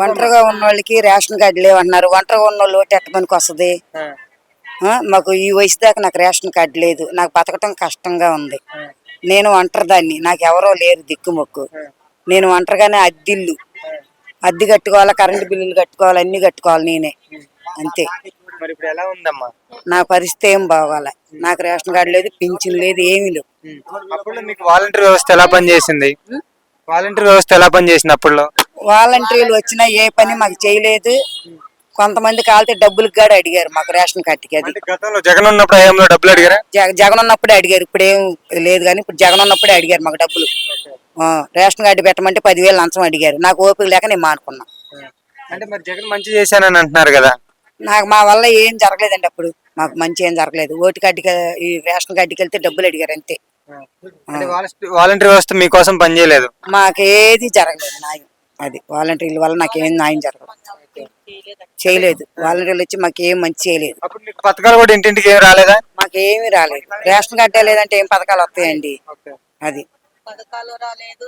ఒంటరిగా ఉన్న వాళ్ళకి రేషన్ కార్డు లేవన్నారు. ఒంటరిగా ఉన్న వాళ్ళు ఓటు ఎట్టమనికి వస్తుంది. మాకు ఈ వయసు దాకా నాకు రేషన్ కార్డు లేదు. నాకు బతకటం కష్టంగా ఉంది. నేను ఒంటరిదాన్ని, నాకు ఎవరో లేరు దిక్కుమొక్కు. నేను ఒంటరిగానే అద్దె కట్టుకోవాలా, కరెంటు బిల్లులు కట్టుకోవాలి, అన్ని కట్టుకోవాలి నేనే. అంతే. మరి ఇప్పుడు ఎలా ఉందమ్మా? నా పరిస్థితి ఏం బాగాల. నాకు రేషన్ కార్డు లేదు, పింఛన్ లేదు, ఏమీ లేవు. అప్పుడు మీకు వాలంటీర్ వ్యవస్థ ఎలా పనిచేసింది? వాలంటీర్ వ్యవస్థ ఎలా పనిచేసింది అప్పుడు? వాలంటీర్లు వచ్చినా ఏ పని మాకు చేయలేదు. కొంతమంది కాలితే డబ్బులకు కూడా అడిగారు మాకు రేషన్ కార్డుకి. అది గతంలో జగన్ ఉన్నప్పుడు హయాంలో డబ్బులు అడిగారా? జగన్ ఉన్నప్పుడే అడిగారు, ఇప్పుడేం లేదు. కానీ ఇప్పుడు జగన్ ఉన్నప్పుడే అడిగారు మాకు డబ్బులు. రేషన్ కార్డు పెట్టమంటే 10,000 లంచం అడిగారు. నాకు ఓపిక లేక నేను మానుకున్నా. అంటే మరి జగన్ మంచి చేశానని అంటున్నారు కదా? నాకు మా వల్ల ఏం జరగలేదండి. అప్పుడు మాకు మంచి ఏం జరగలేదు. ఓటు కార్డుకి, ఈ రేషన్ కార్డుకి వెళ్తే డబ్బులు అడిగారు అంతే. వాలంటీర్ వ్యవస్థ మీకోసం పనిచేయలేదు? మాకేది జరగలేదు న్యాయం. అది వాలంటీర్ల వల్ల నాకేం న్యాయం జరగలేదు, చేయలేదు. వాలంటీర్లు వచ్చి మాకేం మంచి చేయలేదు. అప్పుడు మీకు పథకాలు కూడా ఇంటింటికి ఏం రాలేదా? మాకేమీ రాలేదు. రేషన్ కార్డే లేదంటే ఏం పథకాలు వస్తాయండి? అది పథకాలు రాలేదు.